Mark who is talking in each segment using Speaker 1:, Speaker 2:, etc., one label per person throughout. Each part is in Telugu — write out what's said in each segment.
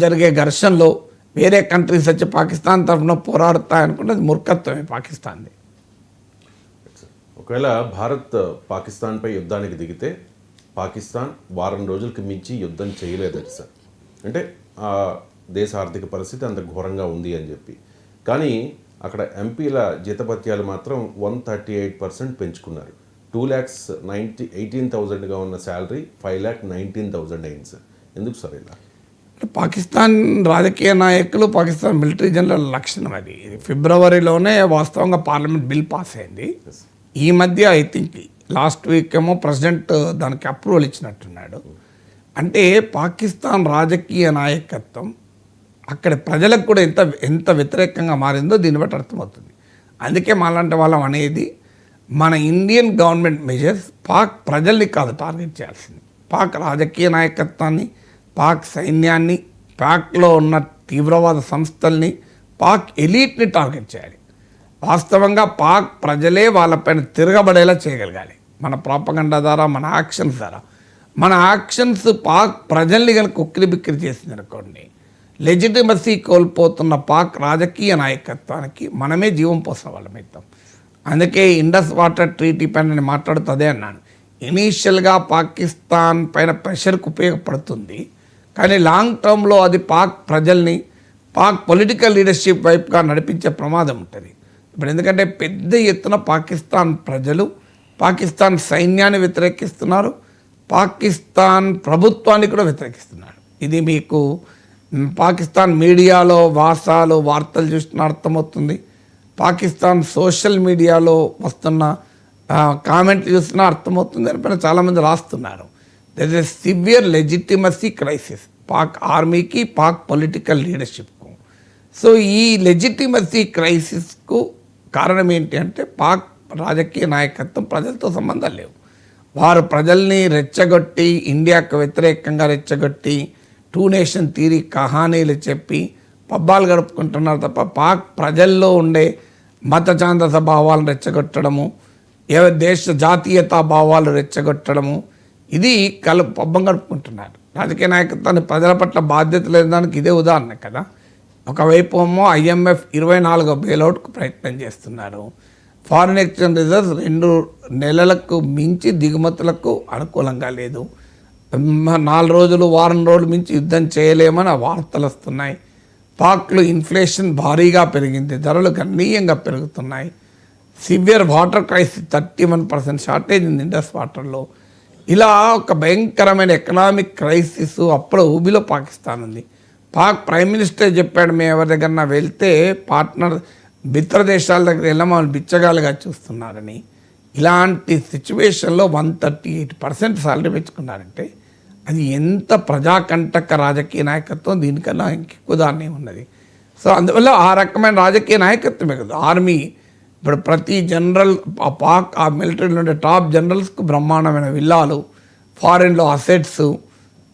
Speaker 1: జరిగే ఘర్షణలో వేరే కంట్రీస్ వచ్చి పాకిస్తాన్ తరఫున పోరాడతాయనుకుంటే అది మూర్ఖత్వమే పాకిస్తాన్ది.
Speaker 2: ఒకవేళ భారత్ పాకిస్తాన్పై యుద్ధానికి దిగితే పాకిస్తాన్ వారం రోజులకి మించి యుద్ధం చేయలేదని సార్, అంటే ఆ దేశ ఆర్థిక పరిస్థితి అంత ఘోరంగా ఉంది అని చెప్పి. కానీ అక్కడ ఎంపీల జీతభత్యాలు మాత్రం 138% పెంచుకున్నారు. 2,18,000గా ఉన్న శాలరీ 5,19,000 అయింది సార్. ఎందుకు సార్ ఇలా?
Speaker 1: పాకిస్తాన్ రాజకీయ నాయకులు, పాకిస్తాన్ మిలిటరీ జనరల్ లక్షణం అది. ఫిబ్రవరిలోనే వాస్తవంగా పార్లమెంట్ బిల్ పాస్ అయింది. ఈ మధ్య ఐ థింక్ లాస్ట్ వీక్ ఏమో ప్రెసిడెంట్ దానికి అప్రూవల్ ఇచ్చినట్టున్నాడు. అంటే పాకిస్తాన్ రాజకీయ నాయకత్వం అక్కడ ప్రజలకు కూడా ఎంత వ్యతిరేకంగా మారిందో దీన్ని బట్టి అర్థమవుతుంది. అందుకే మాలాంటి వాళ్ళం అనేది మన ఇండియన్ గవర్నమెంట్ మెజర్స్ పాక్ ప్రజల్ని కాదు టార్గెట్ చేయాల్సింది, పాక్ రాజకీయ నాయకత్వాన్ని, పాక్ సైన్యాన్ని, పాక్లో ఉన్న తీవ్రవాద సంస్థల్ని, పాక్ ఎలీట్ని టార్గెట్ చేయాలి. వాస్తవంగా పాక్ ప్రజలే వాళ్ళపైన తిరగబడేలా చేయగలగాలి. మన ప్రాపగండా ద్వారా, మన యాక్షన్స్ ద్వారా. మన యాక్షన్స్ పాక్ ప్రజల్ని కనుక ఉక్కిరిబిక్కిరి చేసింది అనుకోండి, లెజిటిమసీ కోల్పోతున్న పాక్ రాజకీయ నాయకత్వానికి మనమే జీవం పోసిన వాళ్ళం అవుతాం. అందుకే ఇండస్ వాటర్ ట్రీటీ పైన నేను మాట్లాడుతూ అదే అన్నాను. ఇనీషియల్గా పాకిస్తాన్ పైన ప్రెషర్కి ఉపయోగపడుతుంది, కానీ లాంగ్ టర్మ్లో అది పాక్ ప్రజల్ని, పాక్ పొలిటికల్ లీడర్షిప్ వైపుగా నడిపించే ప్రమాదం ఉంటుంది. ఇప్పుడు ఎందుకంటే పెద్ద ఎత్తున పాకిస్తాన్ ప్రజలు పాకిస్తాన్ సైన్యాన్ని వ్యతిరేకిస్తున్నారు, పాకిస్తాన్ ప్రభుత్వాన్ని కూడా వ్యతిరేకిస్తున్నారు. ఇది మీకు పాకిస్తాన్ మీడియాలో వార్తలు చూస్తున్న అర్థమవుతుంది. పాకిస్తాన్ సోషల్ మీడియాలో వస్తున్న కామెంట్లు చూస్తున్నా అర్థమవుతుంది. దానిపైన చాలామంది రాస్తున్నారు. There is a severe legitimacy crisis Pak ఆర్మీకి, పాక్ పొలిటికల్ లీడర్షిప్కు. సో ఈ లెజిటిమసీ క్రైసిస్కు కారణం ఏంటి అంటే పాక్ రాజకీయ నాయకత్వం ప్రజలతో సంబంధాలు లేవు. వారు ప్రజల్ని రెచ్చగొట్టి, ఇండియాకు వ్యతిరేకంగా రెచ్చగొట్టి, 2 నేషన్ థియరీ కహానీలు చెప్పి పబ్బాలు గడుపుకుంటున్నారు తప్ప పాక్ ప్రజల్లో ఉండే మత ఛాందస భావాలను రెచ్చగొట్టడము, దేశ జాతీయతా భావాలు రెచ్చగొట్టడము, ఇది పబ్బం గడుపుకుంటున్నారు. రాజకీయ నాయకత్వాన్ని ప్రజల పట్ల బాధ్యత లేని దానికి ఇదే ఉదాహరణ కదా. ఒకవైపు ఏమో IMF 24వ బెయిలౌట్కు ప్రయత్నం చేస్తున్నారు. ఫారిన్ ఎక్స్చేంజ్ రిజర్వ్స్ 2 నెలలకు మించి దిగుమతులకు అనుకూలంగా లేదు. 4 రోజులు, వారం రోజులు మించి యుద్ధం చేయలేమని వార్తలు వస్తున్నాయి. పాక్లో ఇన్ఫ్లేషన్ భారీగా పెరిగింది, ధరలు గణనీయంగా పెరుగుతున్నాయి. సివియర్ వాటర్ క్రైసిస్, 31% షార్టేజ్ ఉంది ఇండస్ వాటర్లో. ఇలా ఒక భయంకరమైన ఎకనామిక్ క్రైసిస్ అప్పుడు ఊబిలో పాకిస్తాన్ ఉంది. పాక్ ప్రైమ్ మినిస్టర్ చెప్పాడు, మేము ఎవరి దగ్గర వెళ్తే పార్ట్నర్ మిత్ర దేశాల దగ్గర వెళ్ళి మమ్మల్ని బిచ్చగాలుగా చూస్తున్నారని. ఇలాంటి సిచ్యువేషన్లో 138% సాలరీ పెంచుకున్నారంటే అది ఎంత ప్రజాకంటక రాజకీయ నాయకత్వం, దీనికన్నా ఇంకెక్కువ దాన్ని ఉన్నది. సో అందువల్ల ఆ రకమైన రాజకీయ నాయకత్వమే కదా ఆర్మీ. ఇప్పుడు ప్రతి జనరల్ పాక్ ఆ మిలిటరీలో ఉండే టాప్ జనరల్స్కు బ్రహ్మాండమైన విల్లాలు, ఫారిన్లో అసెట్స్.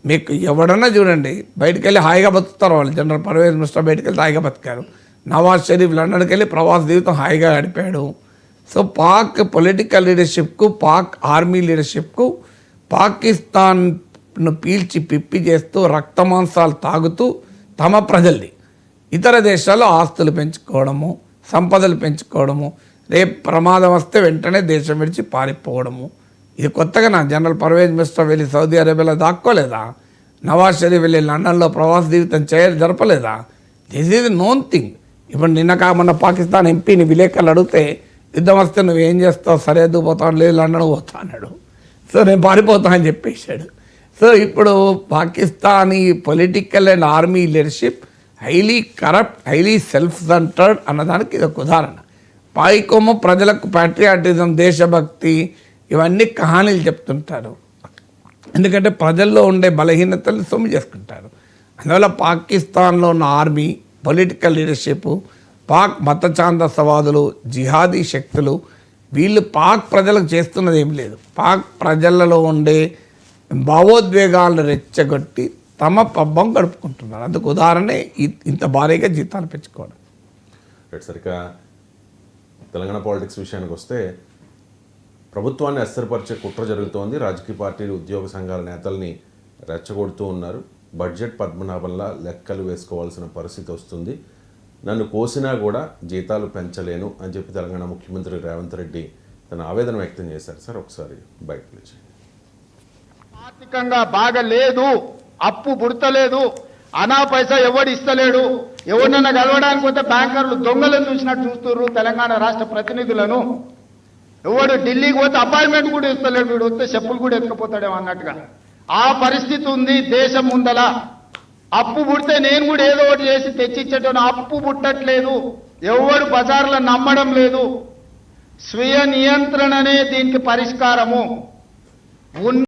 Speaker 1: మీకు ఎవడన్నా చూడండి, బయటకు వెళ్ళి హాయిగా బతుకుతారు వాళ్ళు. జనరల్ పర్వేజ్ ముషర్రఫ్ బయటకు వెళ్తే హాయిగా బతికారు. నవాజ్ షరీఫ్ లండన్కి వెళ్ళి ప్రవాస జీవితం హాయిగా గడిపాడు. సో పాక్ పొలిటికల్ లీడర్షిప్కు, పాక్ ఆర్మీ లీడర్షిప్కు పాకిస్తాన్ను పీల్చి పిప్పి చేస్తూ, రక్తమాంసాలు తాగుతూ తమ ప్రజల్ని ఇతర దేశాల్లో ఆస్తులు పెంచుకోవడము, సంపదలు పెంచుకోవడము, రేపు ప్రమాదం వస్తే వెంటనే దేశం విడిచి పారిపోవడము. ఇది కొత్తగా నా జనరల్ పర్వేజ్ ముషర్రఫ్ వెళ్ళి సౌదీ అరేబియాలో దాక్కోలేదా? నవాజ్ షరీఫ్ వెళ్ళి లండన్లో ప్రవాస జీవితం జరపలేదా? This is known thing. ఇప్పుడు మొన్న పాకిస్తాన్ ఎంపీని విలేకరులు అడిగితే యుద్ధం వస్తే నువ్వేం చేస్తావు, సరిహద్దు పోతావు, లేదు లండన్ పోతా అన్నాడు. సో నేను పారిపోతా అని చెప్పేశాడు. సో ఇప్పుడు Pakistani political and army leadership highly corrupt, highly self centred అన్నదానికి ఇది ఒక ఉదాహరణ. పైకోమో ప్రజలకు ప్యాట్రియాటిజం, దేశభక్తి, ఇవన్నీ కహానీలు చెప్తుంటారు. ఎందుకంటే ప్రజల్లో ఉండే బలహీనతలు సొమ్ము చేసుకుంటారు. అందువల్ల పాకిస్తాన్లో ఉన్న ఆర్మీ, పొలిటికల్ లీడర్షిప్, పాక్ మత ఛాందసవాదులు, జిహాదీ శక్తులు, వీళ్ళు పాక్ ప్రజలకు చేస్తున్నది ఏం లేదు. పాక్ ప్రజలలో ఉండే భావోద్వేగాలను రెచ్చగొట్టి తమ పబ్బం గడుపుకుంటున్నారు. అందుకు ఉదాహరణే ఇంత భారీగా జీతాలు పెంచుకోవడం.
Speaker 2: సరిగ్గా తెలంగాణ పాలిటిక్స్ విషయానికి వస్తే ప్రభుత్వాన్ని అస్థిరపరిచే కుట్ర జరుగుతోంది. రాజకీయ పార్టీలు, ఉద్యోగ సంఘాల నేతల్ని రెచ్చగొడుతూ ఉన్నారు. బడ్జెట్ పద్మనాభంలా లెక్కలు వేసుకోవాల్సిన పరిస్థితి వస్తుంది, నన్ను కోసినా కూడా జీతాలు పెంచలేను అని చెప్పి తెలంగాణ ముఖ్యమంత్రి రేవంత్ రెడ్డి తన ఆవేదన వ్యక్తం చేశారు. సార్ ఒకసారి బయట నుంచి.
Speaker 3: ఆర్థికంగా బాగా లేదు, అప్పు పుడతలేదు, అనా పైసా ఎవడు ఇస్తలేడు, ఎవరినన్నా కలవడానికి పోతే బ్యాంకర్లు దొంగలను చూసినట్టు చూస్తున్నారు తెలంగాణ రాష్ట్ర ప్రతినిధులను. ఎవడు ఢిల్లీకి పోతే అపాయింట్మెంట్ కూడా ఇస్తలేడు, వీడు వస్తే చెప్పులు కూడా ఎత్తుకుపోతాడేమో అన్నట్టుగా ఆ పరిస్థితి ఉంది దేశం ముందల. అప్పు పుడితే నేను కూడా ఏదో ఒకటి చేసి తెచ్చిచ్చేటోను, అప్పు పుట్టట్లేదు, ఎవడు బజార్లో నమ్మడం లేదు. స్వీయ నియంత్రణనే దీనికి పరిష్కారము.